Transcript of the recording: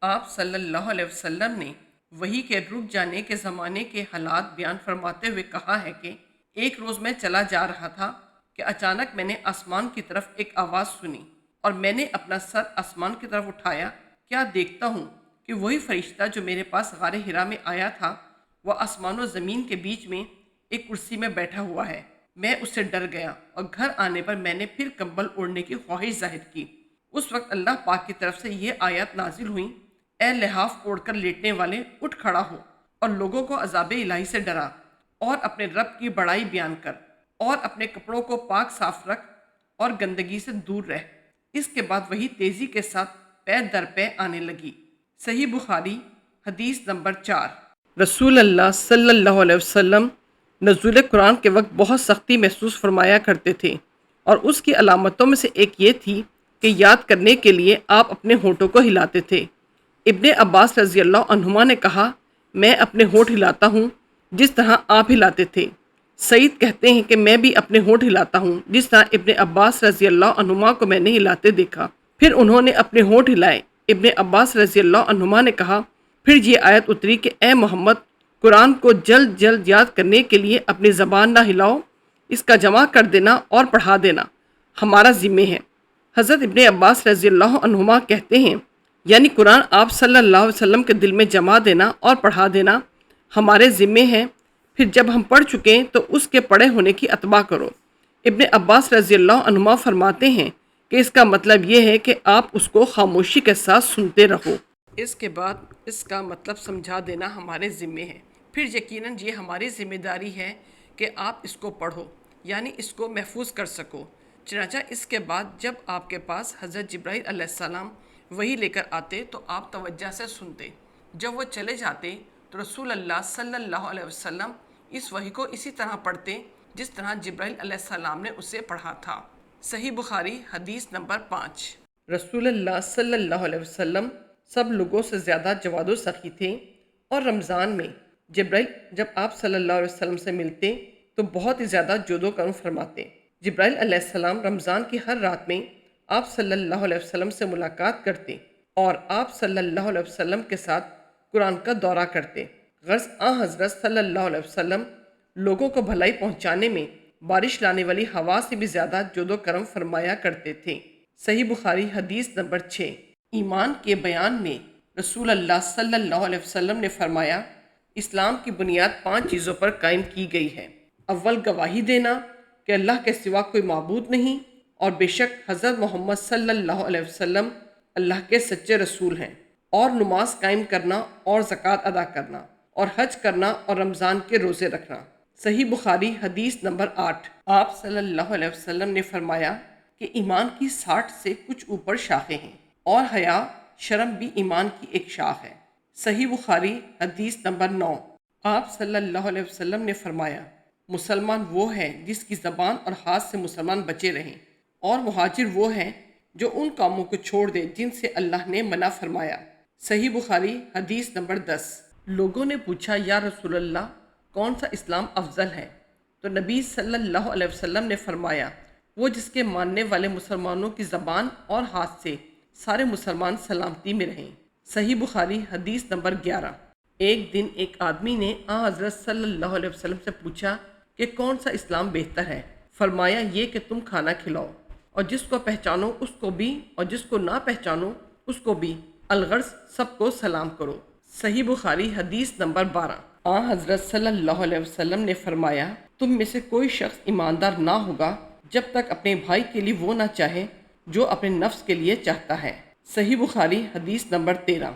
آپ صلی اللہ علیہ وسلم نے وحی کے رک جانے کے زمانے کے حالات بیان فرماتے ہوئے کہا ہے کہ ایک روز میں چلا جا رہا تھا کہ اچانک میں نے آسمان کی طرف ایک آواز سنی اور میں نے اپنا سر آسمان کی طرف اٹھایا. کیا دیکھتا ہوں کہ وہی فرشتہ جو میرے پاس غار حرا میں آیا تھا وہ آسمان و زمین کے بیچ میں ایک کرسی میں بیٹھا ہوا ہے. میں اس سے ڈر گیا اور گھر آنے پر میں نے پھر کمبل اوڑھنے کی خواہش ظاہر کی. اس وقت اللہ پاک کی طرف سے یہ آیات نازل ہوئیں: اے لحاف اوڑھ کر لیٹنے والے، اٹھ کھڑا ہو اور لوگوں کو عذاب الہی سے ڈرا، اور اپنے رب کی بڑائی بیان کر، اور اپنے کپڑوں کو پاک صاف رکھ اور گندگی سے دور رہ. اس کے بعد وہی تیزی کے ساتھ پے در پے آنے لگی. صحیح بخاری حدیث نمبر 4. رسول اللہ صلی اللہ علیہ وسلم نزول قرآن کے وقت بہت سختی محسوس فرمایا کرتے تھے، اور اس کی علامتوں میں سے ایک یہ تھی کہ یاد کرنے کے لیے آپ اپنے ہونٹوں کو ہلاتے تھے. ابن عباس رضی اللہ عنہما نے کہا، میں اپنے ہونٹ ہلاتا ہوں جس طرح آپ ہلاتے تھے. سعید کہتے ہیں کہ میں بھی اپنے ہونٹ ہلاتا ہوں جس طرح ابن عباس رضی اللہ عنہما کو میں نے ہلاتے دیکھا. پھر انہوں نے اپنے ہونٹ ہلائے. ابن عباس رضی اللہ عنہما نے کہا، پھر یہ آیت اتری کہ اے محمد، قرآن کو جلد جلد یاد کرنے کے لیے اپنی زبان نہ ہلاؤ، اس کا جمع کر دینا اور پڑھا دینا ہمارا ذمہ ہے. حضرت ابن عباس رضی اللہ عنہما کہتے ہیں، یعنی قرآن آپ صلی اللہ علیہ وسلم کے دل میں جما دینا اور پڑھا دینا ہمارے ذمے ہے. پھر جب ہم پڑھ چکیں تو اس کے پڑھے ہونے کی اتباع کرو. ابن عباس رضی اللہ عنہما فرماتے ہیں کہ اس کا مطلب یہ ہے کہ آپ اس کو خاموشی کے ساتھ سنتے رہو. اس کے بعد اس کا مطلب سمجھا دینا ہمارے ذمے ہے. پھر یقیناً یہ ہماری ذمہ داری ہے کہ آپ اس کو پڑھو، یعنی اس کو محفوظ کر سکو. چنانچہ اس کے بعد جب آپ کے پاس حضرت جبرائیل علیہ السلام وہی لے کر آتے تو آپ توجہ سے سنتے. جب وہ چلے جاتے تو رسول اللہ صلی اللہ علیہ وسلم اس وحی کو اسی طرح پڑھتے جس طرح جبرائیل علیہ السلام نے اسے پڑھا تھا. صحیح بخاری حدیث نمبر 5. رسول اللہ صلی اللہ علیہ وسلم سب لوگوں سے زیادہ جواد و سخی تھے، اور رمضان میں جبرائیل جب آپ صلی اللہ علیہ وسلم سے ملتے تو بہت ہی زیادہ جود و کرم فرماتے. جبرائیل علیہ السلام رمضان کی ہر رات میں آپ صلی اللہ علیہ وسلم سے ملاقات کرتے اور آپ صلی اللہ علیہ وسلم کے ساتھ قرآن کا دورہ کرتے. غرض حضرت صلی اللہ علیہ وسلم لوگوں کو بھلائی پہنچانے میں بارش لانے والی ہوا سے بھی زیادہ جود و کرم فرمایا کرتے تھے. صحیح بخاری حدیث نمبر 6. ایمان کے بیان میں رسول اللہ صلی اللہ علیہ وسلم نے فرمایا، اسلام کی بنیاد 5 چیزوں پر قائم کی گئی ہے. اول، گواہی دینا کہ اللہ کے سوا کوئی معبود نہیں اور بے شک حضرت محمد صلی اللہ علیہ وسلم اللہ کے سچے رسول ہیں. اور نماز قائم کرنا اور زکوٰۃ ادا کرنا اور حج کرنا اور رمضان کے روزے رکھنا. صحیح بخاری حدیث نمبر 8. آپ صلی اللہ علیہ وسلم نے فرمایا کہ ایمان کی 60 سے کچھ اوپر شاخیں ہیں، اور حیا، شرم بھی ایمان کی ایک شاخ ہے. صحیح بخاری حدیث نمبر 9. آپ صلی اللہ علیہ وسلم نے فرمایا، مسلمان وہ ہے جس کی زبان اور ہاتھ سے مسلمان بچے رہیں، اور مہاجر وہ ہے جو ان کاموں کو چھوڑ دے جن سے اللہ نے منع فرمایا. صحیح بخاری حدیث نمبر 10. لوگوں نے پوچھا، یا رسول اللہ، کون سا اسلام افضل ہے؟ تو نبی صلی اللہ علیہ وسلم نے فرمایا، وہ جس کے ماننے والے مسلمانوں کی زبان اور ہاتھ سے سارے مسلمان سلامتی میں رہیں. صحیح بخاری حدیث نمبر 11. ایک دن ایک آدمی نے حضرت صلی اللہ علیہ وسلم سے پوچھا کہ کون سا اسلام بہتر ہے؟ فرمایا، یہ کہ تم کھانا کھلاؤ اور جس کو پہچانو اس کو بھی اور جس کو نہ پہچانو اس کو بھی، الغرض سب کو سلام کرو. صحیح بخاری حدیث نمبر 12. حضرت صلی اللہ علیہ وسلم نے فرمایا، تم میں سے کوئی شخص ایماندار نہ ہوگا جب تک اپنے بھائی کے لیے وہ نہ چاہے جو اپنے نفس کے لیے چاہتا ہے. صحیح بخاری حدیث نمبر 13.